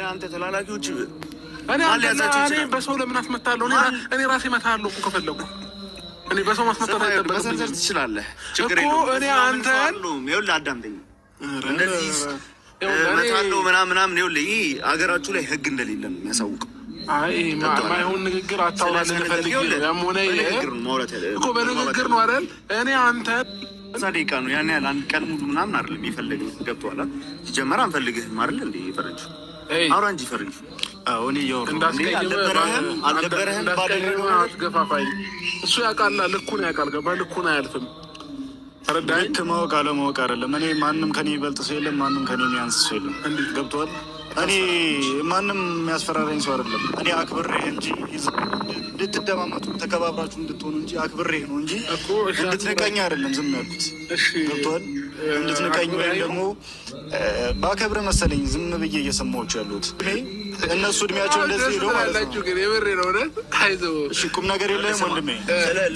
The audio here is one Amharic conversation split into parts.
አንተ ተላላኪዎች እኔ በሰው ለምን አስመታለሁ? እኔ ራሴ እመታለሁ እኮ ከፈለኩ። እኔ በሰው ማስመታት መሰንዘር ትችላለህ እኮ። እኔ አንተን ይኸውልህ አዳምጠኝ። እንደዚህ እመታለሁ ምናምን ይኸውልህ፣ ይህ አገራችሁ ላይ ህግ እንደሌለ ነው የሚያሳውቀው። ማይሆን ንግግር አታውራልን ፈልግ ያም ሆነ እኮ በንግግር ነው አይደል? እኔ አንተን እዛ ደቂቃ ነው ያን ያህል አንድ ቀን ሙሉ ምናምን አይደለም የፈለግህ። ገብቶሃል? ሲጀመር አንፈልግህም አይደል እንዴ? ፈረንጅ አውራ እንጂ ፈረንጅ እኔ አልነበረህም ባደረገው አትገፋፋይ። እሱ ያውቃል፣ ልኩን ያውቃል። ገባ? ልኩን አያልፍም። ተረዳኸኝ? ልክ ማወቅ አለማወቅ አይደለም። እኔ ማንም ከኔ ይበልጥ ሰው የለም፣ ማንም ከኔ የሚያንስ ሰው የለም። እንዴት ገብቶሃል? እኔ ማንም የሚያስፈራረኝ ሰው አይደለም። እኔ አክብሬህ እንጂ እንድትደማመጡ ተከባብራችሁ እንድትሆኑ እንጂ አክብሬህ ነው እንጂ እንድትንቀኝ አይደለም ዝም ያልኩት። ገብቶሃል? እንድትንቀኝ ወይም ደግሞ በአከብረ መሰለኝ ዝም ብዬ እየሰማሁት ያሉት እነሱ እድሜያቸው እንደዚህ ሄደው ማለት ነው። እሺ ቁም ነገር የለህም ወንድሜ።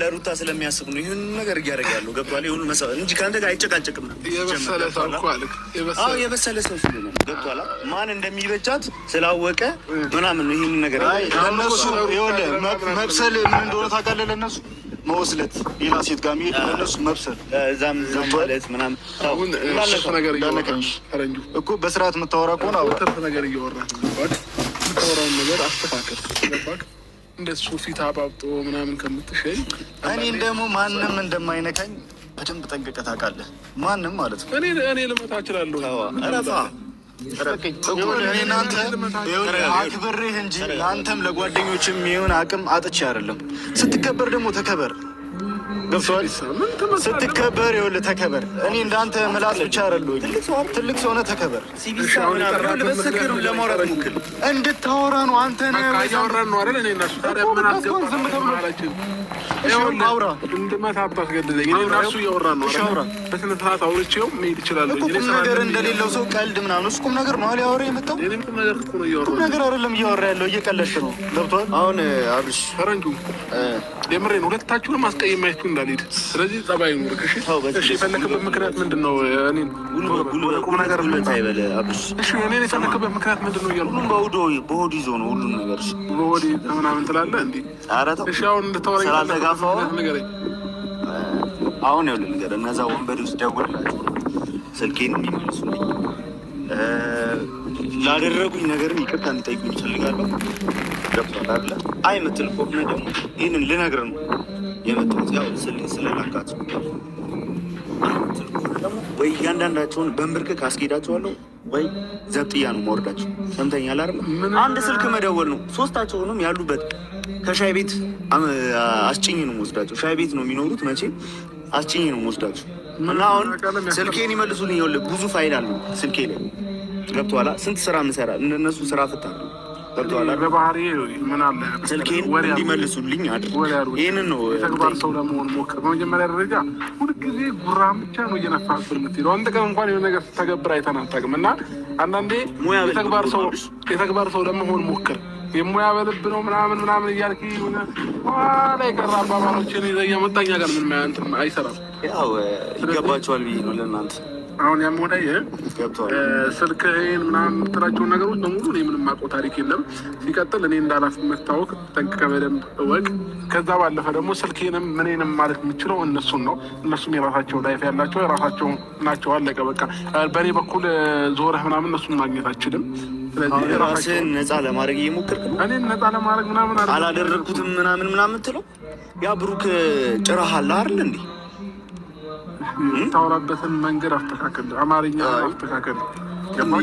ለሩታ ስለሚያስብ ነው ይህን ነገር እያደረገ ያለው። ገብቶሃል? ይሁን መሰለህ እንጂ ከአንተ ጋር አይጨቃጨቅም። የበሰለ ሰው እኮ አልክ። የበሰለ ሰው ስለሆነ ገብቶሃል? ማን እንደሚበጃት ስላወቀ ምናምን ነው ይህን ነገር ለእነሱ መብሰል ምን እንደሆነ ታውቃለህ? ለእነሱ መወስለት ሌላ ሴት ጋር መሄድ ለእነሱ መብሰል እዛም ማለት ምናምን ነገር እኮ በስርዓት የምታወራ ከሆነ ተርፍ ነገር እያወራህ የምታወራውን ነገር አስተካከል። እንደሱ ፊት አባብጦ ምናምን ከምትሸኝ እኔን ደግሞ ማንም እንደማይነካኝ በደንብ ጠንቅቀህ ታውቃለህ። ማንም ማለት ነው። እኔ ልመታ እችላለሁ። እናንተ አክብሬህ እንጂ ለአንተም ለጓደኞችም የሚሆን አቅም አጥቼ አይደለም። ስትከበር ደግሞ ተከበር። ገብቶሃል? ስትከበር ይኸውልህ ተከበር። እኔ እንዳንተ ምላስ ብቻ አይደለሁኝ። ትልቅ ሰው ነህ፣ ተከበር። እንድታወራ ነው አንተ ነህ እያወራን ነው አይደል? እኔ እና እሱ ታዲያ ምን አስገባህ? ዝም ተብሎ አላችሁም። አውራ እንድመታ አታስገድደኝ። እኔ እና እሱ እያወራን ነው አይደል? በስነ ስርዓት አውርቼው መሄድ እችላለሁ። ቁም ነገር እንደሌለው ሰው ቀልድ ምናምን እሱ ቁም ነገር ነው አለ ያወራ የመጣው። ቁም ነገር እኮ ነው እያወራሁ። ቁም ነገር አይደለም እያወራ ያለው፣ እየቀለድክ ነው። ገብቶሃል? አሁን አብርሽ ፈረንጁ የምሬን ሁለታችሁንም አስቀይማችሁ እንዳልሄድ። ስለዚህ ጸባይ ነው። እሺ የፈለክበት ምክንያት ምንድን ነው? እኔን ቁም ነገር አይበለ አብርሽ። እሺ እኔን የፈለክበት ምክንያት ምንድን ነው እያልኩ ሁሉም በሆድ ይዞ ነው ሁሉም ነገር። እሺ በሆድ ምናምን ትላለህ እንዴ? ኧረ ተው። እሺ አሁን እንድታወራኝ ስላልተጋፋው ንገረኝ። አሁን ይኸውልህ ንገረኝ። እነዛ ወንበዴ ውስጥ ደውልላቸው፣ ስልኬን የሚመልሱልኝ ላደረጉኝ ነገርም ይቅርታ እንዲጠይቁኝ እፈልጋለሁ። ገብቶሃል አይደለ? አይ የምትል ከሆነ ደግሞ ይህንን ልነግርህ ነው የመጣሁት። ያው ስለላካቸው ወይ እያንዳንዳቸውን በንብርክክ አስኬዳቸዋለሁ ወይ ዘብጥያ ነው ማወርዳቸው። ሰምተኛል አይደል? አንድ ስልክ መደወል ነው። ሶስታቸውንም ያሉበት ከሻይ ቤት አስጭኝ ነው የምወስዳቸው። ሻይ ቤት ነው የሚኖሩት መቼ አስጭኝ ነው የምወስዳቸው። እና አሁን ስልኬን ይመልሱልኝ። ይኸውልህ ብዙ ፋይል አለው ስልኬ ላይ። ገብቶሃል? ስንት ስራ ምሰራ እንደነሱ ስራ ፍታለሁ። ገብቶሃል? በባህሪ ምን አለ ስልኬን እንዲመልሱልኝ አድርግ። ይህንን ነው የተግባር ሰው ለመሆን ሞክር። በመጀመሪያ ደረጃ ሁልጊዜ ጉራም ብቻ ነው እየነፋብህ የምትሄደው። አንድ ቀን እንኳን የሆነ ነገር ስተገብር አይተን አታውቅም። እና አንዳንዴ የተግባር ሰው ለመሆን ሞክር። የሙያ በልብ ነው ምናምን እያልክ ኋላ የቀረ አባባሎችን ይዘህ እያመጣኛ ጋር ምን እንትን አይሰራም። ያው ይገባቸዋል ብዬ ነው ለእናንተ። አሁን ያም ሆነ ስልክህን ምናምን የምትላቸውን ነገሮች በሙሉ እኔ ምንም አውቀው ታሪክ የለም። ሲቀጥል እኔ እንዳላፍ መታወቅ ጠንቅቀህ በደንብ እወቅ። ከዛ ባለፈ ደግሞ ስልኬንም ምንም ማለት የምችለው እነሱን ነው። እነሱም የራሳቸው ላይፍ ያላቸው የራሳቸው ናቸው። አለቀ በቃ። በእኔ በኩል ዞረህ ምናምን እነሱን ማግኘት አችልም። ስለዚህ ራስህን ነፃ ለማድረግ እየሞከርክ ነው። እኔን ነፃ ለማድረግ ምናምን አላደረግኩትም ምናምን ትለው። ያ ብሩክ ጭራሃል አይደል እንዴ? የምታወራበትን መንገድ አስተካከል፣ አማርኛ አስተካከል።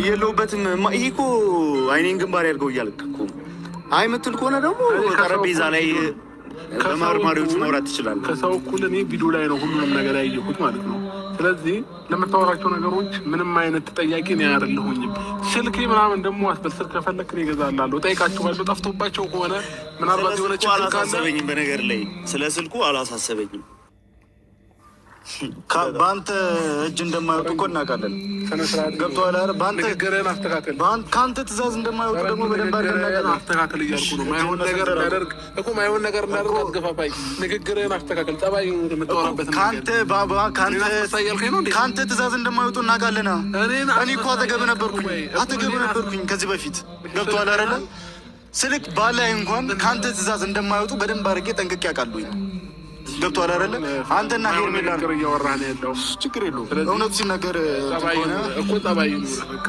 የለውበትም። ይሄ እኮ አይኔን ግንባር ያድርገው እያልክ እኮ አይ የምትል ከሆነ ደግሞ ጠረጴዛ ላይ በማርማሪዎች ማውራት ትችላለህ። ከሰው እኩል እኔ ቪዲዮ ላይ ነው ሁሉንም ነገር ያየሁት ማለት ነው። ስለዚህ ለምታወራቸው ነገሮች ምንም አይነት ተጠያቂ እኔ አይደለሁኝም። ስልኬ ምናምን ደግሞ አስበል። ስልክ ከፈለክ እኔ እገዛልሃለሁ፣ እጠይቃቸዋለሁ። ጠፍቶባቸው ከሆነ ምናልባት የሆነ ችግር ካለ አላሳሰበኝም። በነገር ላይ ስለ ስልኩ አላሳሰበኝም። በአንተ እጅ እንደማይወጡ እኮ እናውቃለን። ገብቶሃል አይደል? ንግግርህን አስተካክል። ከአንተ ትእዛዝ እንደማይወጡ ደግሞ በደንብ አስተካክል እያልኩ ነው። ማይሆን ነገር እንዳደርግ እኮ ማይሆን ነገር እንዳደርግ አትገፋፋኝ። ንግግርህን አስተካክል። ጠባይ የምታወራበት ከአንተ ትእዛዝ እንደማይወጡ እናውቃለን። እኔ እኮ አጠገብህ ነበርኩኝ ከዚህ በፊት። ገብቶሃል አይደለ? ስልክ ባላይ እንኳን ከአንተ ትእዛዝ እንደማይወጡ በደንብ አድርጌ ጠንቅቄ አውቃለሁኝ። ገብቶሃል አይደለ? አንተና ሄርሜላ እያወራህ ነው ያለው። ችግር የለውም። እውነቱ ሲነገር እኮ ጠባይ ነው። በቃ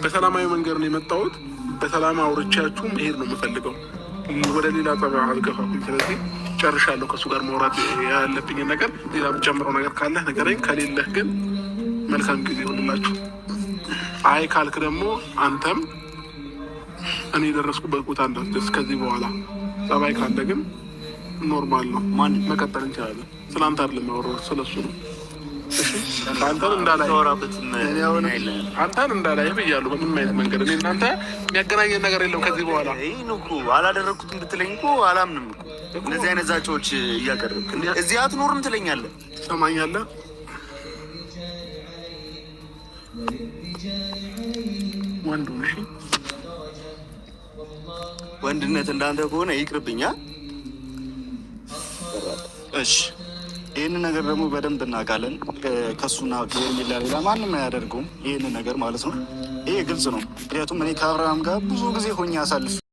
በሰላማዊ መንገድ ነው የመጣሁት። በሰላም አውርቻችሁ መሄድ ነው የምፈልገው። ወደ ሌላ ጠባ አልገፋኩም። ስለዚህ ጨርሻለሁ። ከእሱ ጋር ማውራት ያለብኝን ነገር። ሌላ የምጨምረው ነገር ካለህ ንገረኝ። ከሌለህ ግን መልካም ጊዜ ይሆንላችሁ። አይ ካልክ ደግሞ አንተም እኔ የደረስኩበት ቦታ እንዳትደርስ ከዚህ በኋላ። ጠባይ ካለ ግን ኖርማል ነው። መቀጠል እንችላለን። ስለ አንተ አይደለም ያወራሁት፣ ስለሱ ነው። አንተን እንዳላይህ ብያለሁ። በምንም አይነት መንገድ እኔ እናንተ የሚያገናኘን ነገር የለም ከዚህ በኋላ። ይህን እኮ አላደረግኩትም ብትለኝ እኮ አላምንም እኮ። እንደዚህ አይነት ዛቻዎች እያቀረብክ እዚህ አትኖርም ትለኛለህ። ትሰማኛለህ? ወንዱ ነሽ። ወንድነት እንዳንተ ከሆነ ይቅርብኛ። እሺ ይህንን ነገር ደግሞ በደንብ እናውቃለን። ከሱና ከሄርሜላ ሌላ ማንም አያደርገውም ይህንን ነገር ማለት ነው። ይሄ ግልጽ ነው። ምክንያቱም እኔ ከአብርሃም ጋር ብዙ ጊዜ ሆኜ አሳልፍ